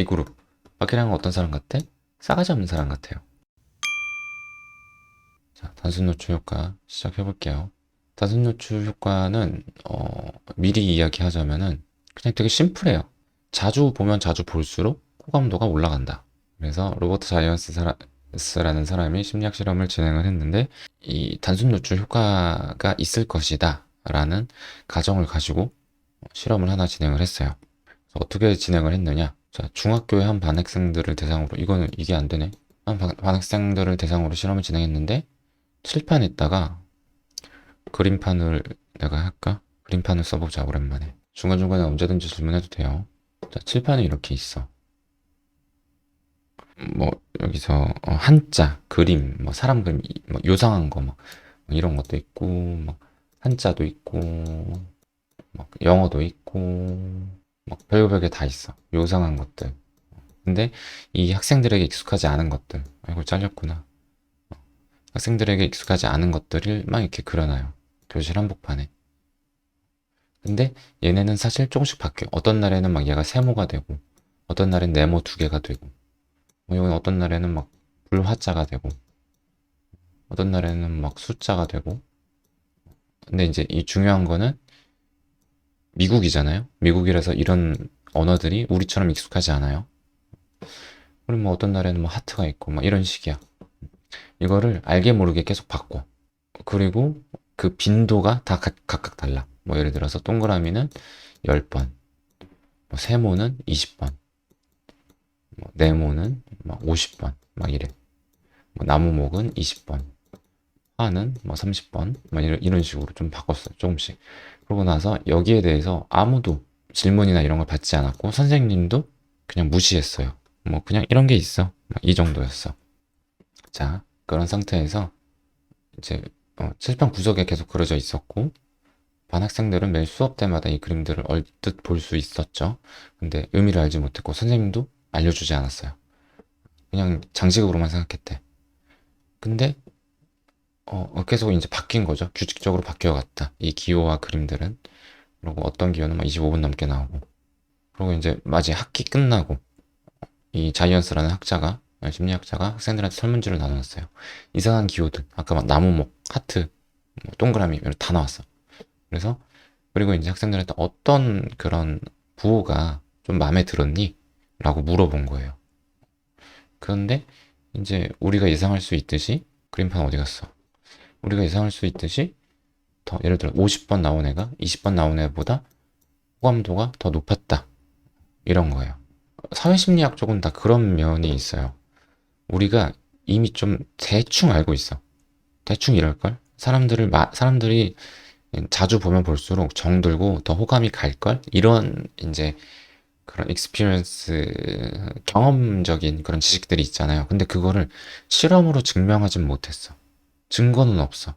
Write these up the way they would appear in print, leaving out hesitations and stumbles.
B그룹. 박혜량은 어떤 사람 같아? 싸가지 없는 사람 같아요. 자, 단순 노출 효과 시작해 볼게요. 단순 노출 효과는 미리 이야기하자면은 그냥 되게 심플해요. 자주 보면 자주 볼수록 호감도가 올라간다. 그래서 로버트 자이언스라는 사람이 심리학 실험을 진행을 했는데 이 단순 노출 효과가 있을 것이다 라는 가정을 가지고 실험을 하나 진행을 했어요. 그래서 어떻게 진행을 했느냐? 자, 중학교의 한 반 학생들을 대상으로 이게 안 되네. 반 학생들을 대상으로 실험을 진행했는데 칠판에다가 그림판을 내가 할까? 그림판을 써보자 오랜만에. 중간중간에 언제든지 질문해도 돼요. 자, 칠판이 이렇게 있어. 뭐 여기서 한자, 그림, 뭐 사람 그림, 뭐 요상한 거 막 이런 것도 있고, 막 한자도 있고, 막 영어도 있고, 막 별게 다 있어. 요상한 것들. 근데 이 학생들에게 익숙하지 않은 것들. 아이고 잘렸구나. 학생들에게 익숙하지 않은 것들을 막 이렇게 그려놔요. 교실 한복판에. 근데 얘네는 사실 조금씩 바뀌어. 어떤 날에는 막 얘가 세모가 되고, 어떤 날엔 네모 두 개가 되고, 뭐 이건 어떤 날에는 막 불화자가 되고, 어떤 날에는 막 숫자가 되고. 근데 이제 이 중요한 거는 미국이잖아요. 미국이라서 이런 언어들이 우리처럼 익숙하지 않아요. 그럼 뭐 어떤 날에는 뭐 하트가 있고, 막 이런 식이야. 이거를 알게 모르게 계속 바꿔. 그리고 그 빈도가 다 각각 달라. 뭐 예를 들어서 동그라미는 10번, 뭐 세모는 20번, 뭐 네모는 막 50번, 막 이래. 뭐 나무목은 20번, 화는 뭐 30번, 막 이런 식으로 좀 바꿨어요. 조금씩. 그러고 나서 여기에 대해서 아무도 질문이나 이런 걸 받지 않았고 선생님도 그냥 무시했어요. 뭐 그냥 이런 게 있어. 이 정도였어. 자, 그런 상태에서 이제 칠판 구석에 계속 그려져 있었고 반 학생들은 매일 수업 때마다 이 그림들을 얼뜻 볼 수 있었죠. 근데 의미를 알지 못했고 선생님도 알려주지 않았어요. 그냥 장식으로만 생각했대. 근데 계속 이제 바뀐 거죠. 규칙적으로 바뀌어갔다. 이 기호와 그림들은. 그리고 어떤 기호는 막 25분 넘게 나오고. 그리고 이제 마치 학기 끝나고 이 자이언스라는 심리학자가 학생들한테 설문지를 나눠놨어요. 이상한 기호들, 아까 막 나무목, 하트, 뭐 동그라미 이런 다 나왔어. 그래서 그리고 이제 학생들한테 어떤 그런 부호가 좀 마음에 들었니? 라고 물어본 거예요. 그런데 이제 우리가 예상할 수 있듯이 그림판 어디 갔어? 우리가 예상할 수 있듯이 더 예를 들어 50번 나온 애가 20번 나온 애보다 호감도가 더 높았다. 이런 거예요. 사회심리학 쪽은 다 그런 면이 있어요. 우리가 이미 좀 대충 알고 있어. 대충 이럴걸? 사람들이 자주 보면 볼수록 정들고 더 호감이 갈걸? 이런 이제 그런 익스피리언스 경험적인 그런 지식들이 있잖아요. 근데 그거를 실험으로 증명하진 못했어. 증거는 없어.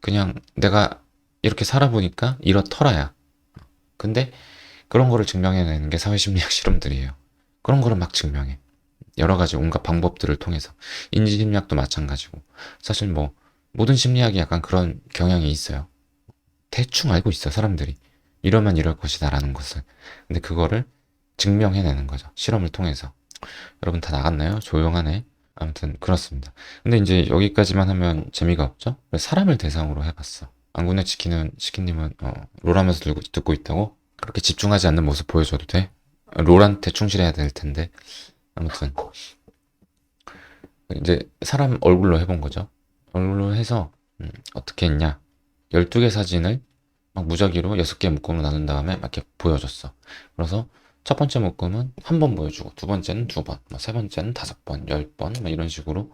그냥 내가 이렇게 살아보니까 이렇더라야. 근데 그런 거를 증명해내는 게 사회심리학 실험들이에요. 그런 거를 막 증명해. 여러 가지 온갖 방법들을 통해서. 인지심리학도 마찬가지고. 사실 뭐 모든 심리학이 약간 그런 경향이 있어요. 대충 알고 있어, 사람들이. 이러면 이럴 것이다라는 것을. 근데 그거를 증명해내는 거죠. 실험을 통해서. 여러분 다 나갔나요? 조용하네. 아무튼 그렇습니다. 근데 이제 여기까지만 하면 재미가 없죠? 그래서 사람을 대상으로 해봤어. 안군의 치킨님은 롤하면서 듣고 있다고? 그렇게 집중하지 않는 모습 보여줘도 돼? 롤한테 충실해야 될 텐데. 아무튼 이제 사람 얼굴로 해본 거죠. 얼굴로 해서 어떻게 했냐? 12개 사진을 막 무작위로 6개 묶음으로 나눈 다음에 막 이렇게 보여줬어. 그래서 첫 번째 묶음은 한 번 보여주고 두 번째는 두 번, 뭐 세 번째는 5번, 10번, 막 이런 식으로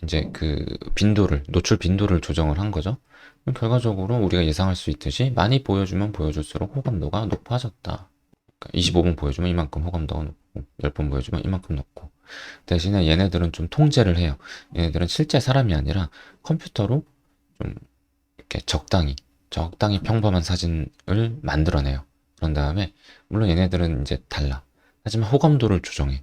이제 그 노출 빈도를 조정을 한 거죠. 그럼 결과적으로 우리가 예상할 수 있듯이 많이 보여주면 보여줄수록 호감도가 높아졌다. 그러니까 25번 보여주면 이만큼 호감도가 높고 10번 보여주면 이만큼 높고 대신에 얘네들은 좀 통제를 해요. 얘네들은 실제 사람이 아니라 컴퓨터로 좀 이렇게 적당히 평범한 사진을 만들어내요. 그런 다음에 물론 얘네들은 이제 달라. 하지만 호감도를 조정해.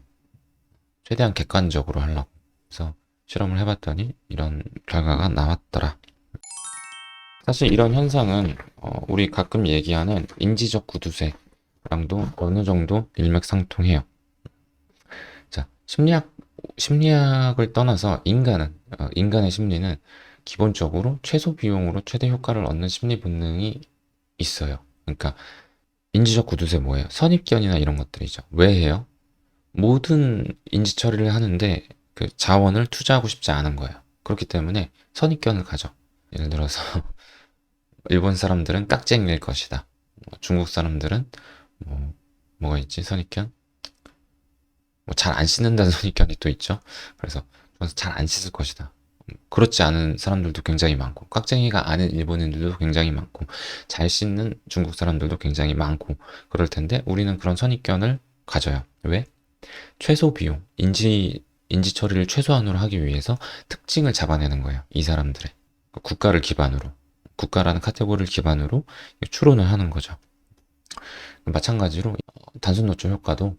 최대한 객관적으로 하려고. 그래서 실험을 해봤더니 이런 결과가 나왔더라. 사실 이런 현상은 우리 가끔 얘기하는 인지적 구두쇠랑도 어느 정도 일맥상통해요. 심리학, 심리학을 떠나서 인간의 심리는 기본적으로 최소 비용으로 최대 효과를 얻는 심리 본능이 있어요. 그러니까 인지적 구두쇠 뭐예요? 선입견이나 이런 것들이죠. 왜 해요? 모든 인지 처리를 하는데 그 자원을 투자하고 싶지 않은 거예요. 그렇기 때문에 선입견을 가져. 예를 들어서 일본 사람들은 깍쟁이일 것이다. 중국 사람들은 뭐가 있지? 선입견? 뭐 잘 안 씻는다는 선입견이 또 있죠. 그래서 잘 안 씻을 것이다. 그렇지 않은 사람들도 굉장히 많고, 깍쟁이가 아닌 일본인들도 굉장히 많고, 잘 씻는 중국 사람들도 굉장히 많고, 그럴 텐데 우리는 그런 선입견을 가져요. 왜? 최소 비용, 인지 처리를 최소한으로 하기 위해서 특징을 잡아내는 거예요. 이 사람들의. 국가를 기반으로. 국가라는 카테고리를 기반으로 추론을 하는 거죠. 마찬가지로 단순 노출 효과도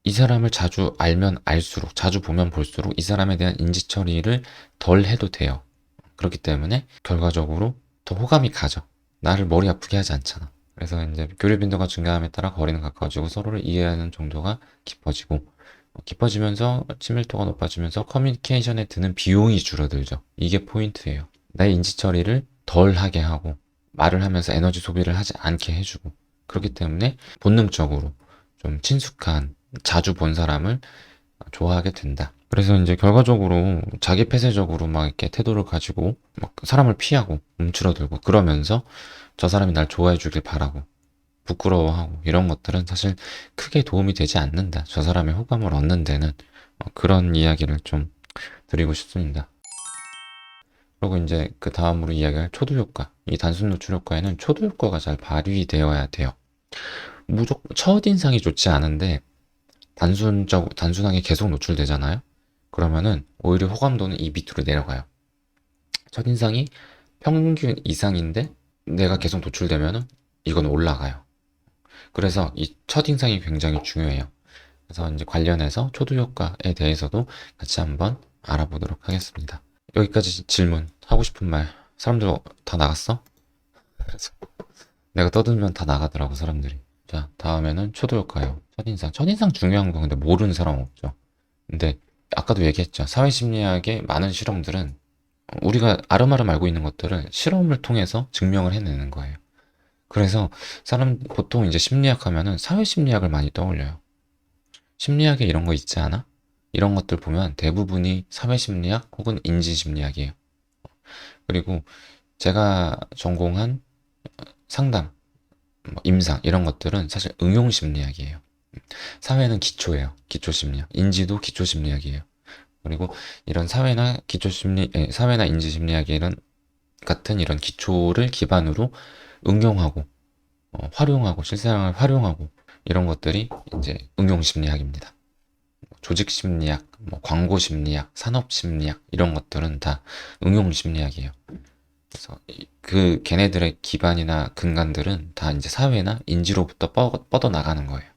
이 사람을 자주 알면 알수록, 자주 보면 볼수록 이 사람에 대한 인지 처리를 덜 해도 돼요. 그렇기 때문에 결과적으로 더 호감이 가죠. 나를 머리 아프게 하지 않잖아. 그래서 이제 교류 빈도가 증가함에 따라 거리는 가까워지고 서로를 이해하는 정도가 깊어지고, 깊어지면서 친밀도가 높아지면서 커뮤니케이션에 드는 비용이 줄어들죠. 이게 포인트예요. 나의 인지 처리를 덜 하게 하고 말을 하면서 에너지 소비를 하지 않게 해주고, 그렇기 때문에 본능적으로 좀 친숙한 자주 본 사람을 좋아하게 된다. 그래서 이제 결과적으로 자기 폐쇄적으로 막 이렇게 태도를 가지고 막 사람을 피하고 움츠러들고 그러면서 저 사람이 날 좋아해 주길 바라고 부끄러워하고 이런 것들은 사실 크게 도움이 되지 않는다. 저 사람의 호감을 얻는 데는 그런 이야기를 좀 드리고 싶습니다. 그리고 이제 그 다음으로 이야기할 초도 효과. 이 단순 노출 효과에는 초도 효과가 잘 발휘되어야 돼요. 무조건 첫인상이 좋지 않은데 단순하게 계속 노출되잖아요. 그러면은 오히려 호감도는 이 밑으로 내려가요. 첫인상이 평균 이상인데 내가 계속 노출되면은 이건 올라가요. 그래서 이 첫인상이 굉장히 중요해요. 그래서 이제 관련해서 초도 효과에 대해서도 같이 한번 알아보도록 하겠습니다. 여기까지 질문 하고 싶은 말. 사람들 다 나갔어? 그래서 내가 떠들면 다 나가더라고 사람들이. 자, 다음에는 초도 효과요. 첫인상. 첫인상 중요한 거 근데 모르는 사람 없죠. 근데 아까도 얘기했죠. 사회심리학의 많은 실험들은 우리가 아름아름 알고 있는 것들을 실험을 통해서 증명을 해내는 거예요. 그래서 보통 이제 심리학 하면은 사회심리학을 많이 떠올려요. 심리학에 이런 거 있지 않아? 이런 것들 보면 대부분이 사회심리학 혹은 인지심리학이에요. 그리고 제가 전공한 상담, 임상 이런 것들은 사실 응용심리학이에요. 사회는 기초예요. 기초심리학. 인지도 기초심리학이에요. 그리고 이런 사회나 인지심리학 이런 같은 이런 기초를 기반으로 응용하고, 활용하고, 실생활 활용하고, 이런 것들이 이제 응용심리학입니다. 조직심리학, 광고심리학, 산업심리학, 이런 것들은 다 응용심리학이에요. 그래서 그 걔네들의 기반이나 근간들은 다 이제 사회나 인지로부터 뻗어 나가는 거예요.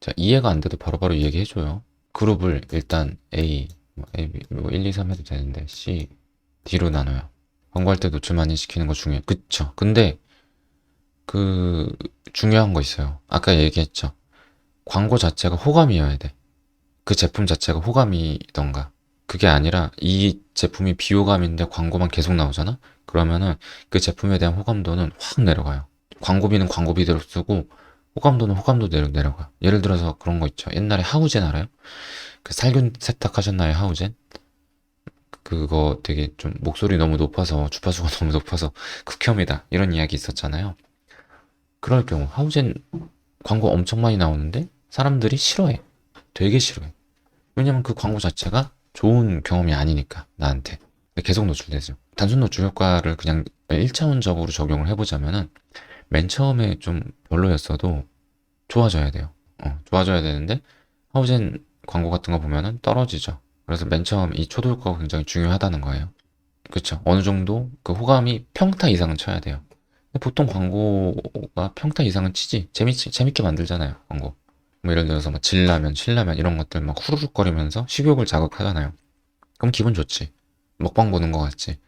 자, 이해가 안 돼도 바로바로 얘기해줘요. 그룹을 일단 A, B, 1, 2, 3 해도 되는데 C, D로 나눠요. 광고할 때 노출 많이 시키는 거 중요해요. 그쵸? 근데 중요한 거 있어요. 아까 얘기했죠. 광고 자체가 호감이어야 돼. 그 제품 자체가 호감이던가. 그게 아니라 이 제품이 비호감인데 광고만 계속 나오잖아? 그러면은 그 제품에 대한 호감도는 확 내려가요. 광고비는 광고비대로 쓰고 호감도는 호감도대로 내려가요. 예를 들어서 그런 거 있죠. 옛날에 하우젠 알아요? 그 살균 세탁하셨나요, 하우젠? 그거 되게 좀 목소리 너무 높아서 주파수가 너무 높아서 극혐이다 이런 이야기 있었잖아요. 그럴 경우 하우젠 광고 엄청 많이 나오는데 사람들이 싫어해. 되게 싫어해. 왜냐면 그 광고 자체가 좋은 경험이 아니니까 나한테. 계속 노출되죠. 단순 노출 효과를 그냥 1차원적으로 적용을 해보자면은 맨 처음에 좀 별로였어도 좋아져야 돼요. 좋아져야 되는데 하우젠 광고 같은 거 보면은 떨어지죠. 그래서 맨 처음 이 초도 효과가 굉장히 중요하다는 거예요. 그쵸? 어느 정도 그 호감이 평타 이상은 쳐야 돼요. 근데 보통 광고가 평타 이상은 치지. 재밌게 만들잖아요, 광고. 뭐 예를 들어서 뭐 진라면, 신라면 이런 것들 막 후루룩거리면서 식욕을 자극하잖아요. 그럼 기분 좋지. 먹방 보는 거 같지.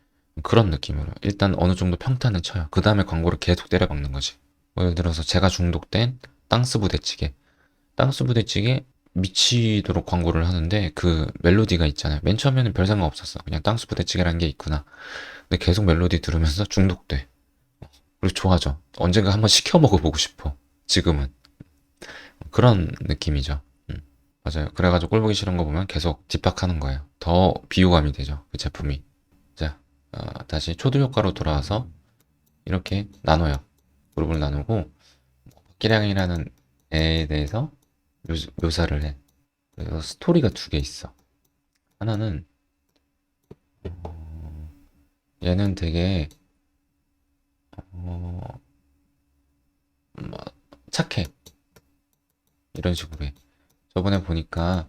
그런 느낌으로. 일단 어느 정도 평타는 쳐요. 그 다음에 광고를 계속 때려박는 거지. 뭐 예를 들어서 제가 중독된 땅스 부대찌개. 땅스 부대찌개 미치도록 광고를 하는데 그 멜로디가 있잖아요. 맨 처음에는 별 생각 없었어. 그냥 땅수 부대찌개라는 게 있구나. 근데 계속 멜로디 들으면서 중독돼. 그리고 좋아져. 언젠가 한번 시켜 먹어보고 싶어. 지금은. 그런 느낌이죠. 음, 맞아요. 그래가지고 꼴보기 싫은 거 보면 계속 딥박하는 거예요. 더 비호감이 되죠. 그 제품이. 자, 다시 초도 효과로 돌아와서 이렇게 나눠요. 그룹을 나누고 박기량이라는 애에 대해서 묘사를 해. 그래서 스토리가 두 개 있어. 하나는 얘는 되게 어, 뭐, 착해. 이런 식으로 해. 저번에 보니까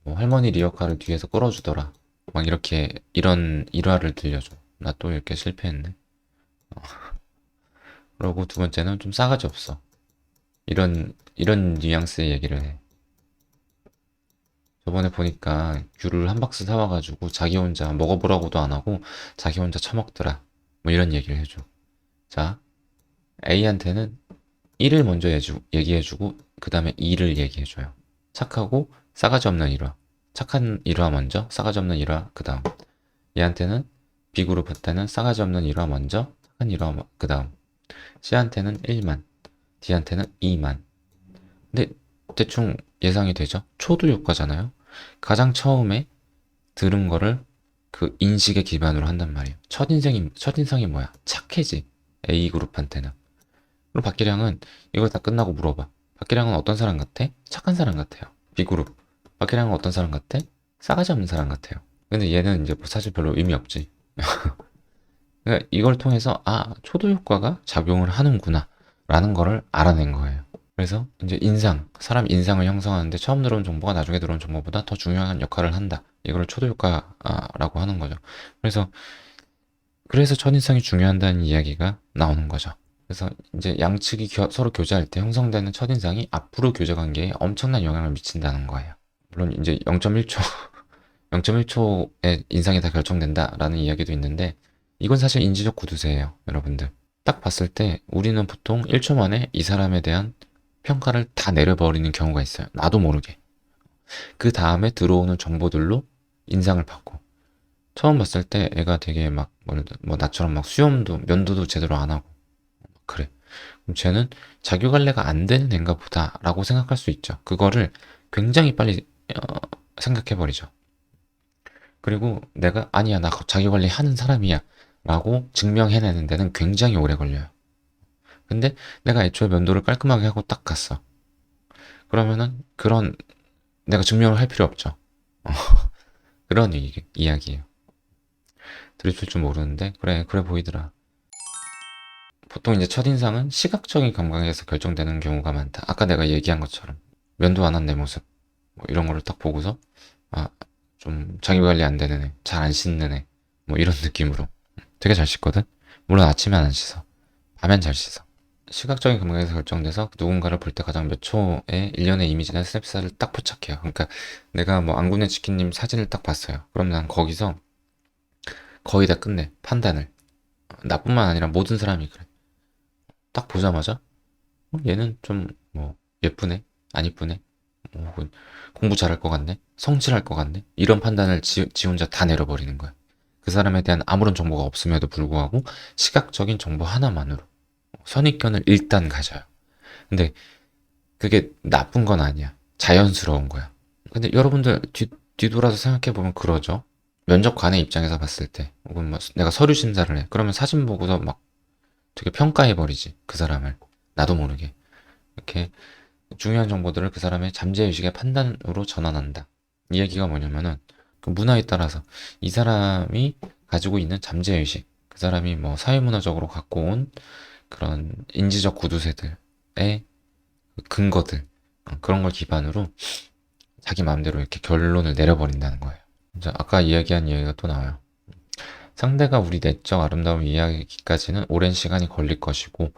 뭐 할머니 리어카를 뒤에서 끌어주더라. 막 이렇게 이런 일화를 들려줘. 나 또 이렇게 실패했네. 그러고 두 번째는 좀 싸가지 없어. 이런 뉘앙스의 얘기를 해. 저번에 보니까 귤을 한 박스 사와가지고 자기 혼자 먹어보라고도 안 하고 자기 혼자 처먹더라. 뭐 이런 얘기를 해줘. 자, A한테는 1을 먼저 얘기해주고 그 다음에 2를 얘기해줘요. 착하고 싸가지 없는 일화. 착한 일화 먼저, 싸가지 없는 일화 그 다음. 얘한테는 B그룹한테는 싸가지 없는 일화 먼저, 착한 일화 그 다음. C한테는 1만, D한테는 2만. 근데 대충 예상이 되죠? 초도 효과잖아요. 가장 처음에 들은 거를 그 인식의 기반으로 한단 말이에요. 첫인상이 뭐야? 착해지. A그룹한테는. 그럼 박기량은 이걸 다 끝나고 물어봐. 박기량은 어떤 사람 같아? 착한 사람 같아요. B그룹. 박기량은 어떤 사람 같아? 싸가지 없는 사람 같아요. 근데 얘는 이제 뭐 사실 별로 의미 없지. 그러니까 이걸 통해서 초도 효과가 작용을 하는구나 라는 거를 알아낸 거예요. 그래서 이제 사람 인상을 형성하는데 처음 들어온 정보가 나중에 들어온 정보보다 더 중요한 역할을 한다. 이걸 초도 효과라고 하는 거죠. 그래서 첫인상이 중요한다는 이야기가 나오는 거죠. 그래서 이제 양측이 서로 교제할 때 형성되는 첫인상이 앞으로 교제 관계에 엄청난 영향을 미친다는 거예요. 물론 이제 0.1초, 0.1초의 인상이 다 결정된다라는 이야기도 있는데 이건 사실 인지적 구두쇠예요, 여러분들. 딱 봤을 때 우리는 보통 1초 만에 이 사람에 대한 평가를 다 내려버리는 경우가 있어요. 나도 모르게. 그 다음에 들어오는 정보들로 인상을 받고. 처음 봤을 때 애가 되게 뭐 나처럼 막 수염도, 면도도 제대로 안 하고. 그래. 그럼 쟤는 자기 관리가 안 되는 애인가 보다라고 생각할 수 있죠. 그거를 굉장히 빨리 생각해버리죠. 그리고 내가 아니야, 나 자기 관리 하는 사람이야 라고 증명해내는 데는 굉장히 오래 걸려요. 근데 내가 애초에 면도를 깔끔하게 하고 딱 갔어. 그러면은 내가 증명을 할 필요 없죠. 그런 이야기예요. 들으실 줄 모르는데 그래 보이더라. 보통 이제 첫인상은 시각적인 감각에서 결정되는 경우가 많다. 아까 내가 얘기한 것처럼 면도 안 한 내 모습 뭐 이런 거를 딱 보고서 아, 좀 자기 관리 안 되는 애, 잘 안 씻는 애, 뭐 이런 느낌으로. 되게 잘 씻거든. 물론 아침엔 안 씻어. 밤엔 잘 씻어. 시각적인 감각에서 결정돼서 누군가를 볼 때 가장 몇 초에 일련의 이미지나 스냅샷을 딱 포착해요. 그러니까 내가 뭐 안군의 치킨님 사진을 딱 봤어요. 그럼 난 거기서 거의 다 끝내. 판단을. 나뿐만 아니라 모든 사람이 그래. 딱 보자마자 얘는 좀 뭐 예쁘네, 안 이쁘네, 뭐 혹은 공부 잘할 것 같네, 성실할 것 같네, 이런 판단을 지 혼자 다 내려버리는 거야. 그 사람에 대한 아무런 정보가 없음에도 불구하고 시각적인 정보 하나만으로 선입견을 일단 가져요. 근데 그게 나쁜 건 아니야. 자연스러운 거야. 근데 여러분들 뒤돌아서 생각해보면 그러죠. 면접관의 입장에서 봤을 때, 혹은 뭐 내가 서류 심사를 해. 그러면 사진 보고서 막 되게 평가해버리지. 그 사람을. 나도 모르게. 이렇게 중요한 정보들을 그 사람의 잠재의식의 판단으로 전환한다. 이 얘기가 뭐냐면은 그 문화에 따라서 이 사람이 가지고 있는 잠재의식, 그 사람이 뭐 사회문화적으로 갖고 온 그런 인지적 구두쇠들의 근거들, 그런 걸 기반으로 자기 마음대로 이렇게 결론을 내려버린다는 거예요. 자, 아까 이야기한 이야기가 또 나와요. 상대가 우리 내적 아름다움 이야기까지는 오랜 시간이 걸릴 것이고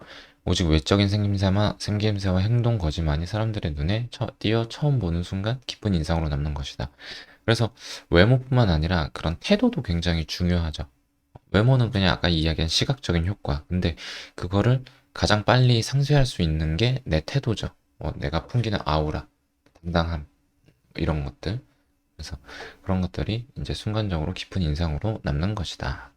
오직 외적인 생김새와 행동 거지만이 사람들의 눈에 띄어 처음 보는 순간 깊은 인상으로 남는 것이다. 그래서 외모뿐만 아니라 그런 태도도 굉장히 중요하죠. 외모는 그냥 아까 이야기한 시각적인 효과. 근데 그거를 가장 빨리 상쇄할 수 있는 게 내 태도죠. 내가 풍기는 아우라, 당당함. 이런 것들. 그래서 그런 것들이 이제 순간적으로 깊은 인상으로 남는 것이다.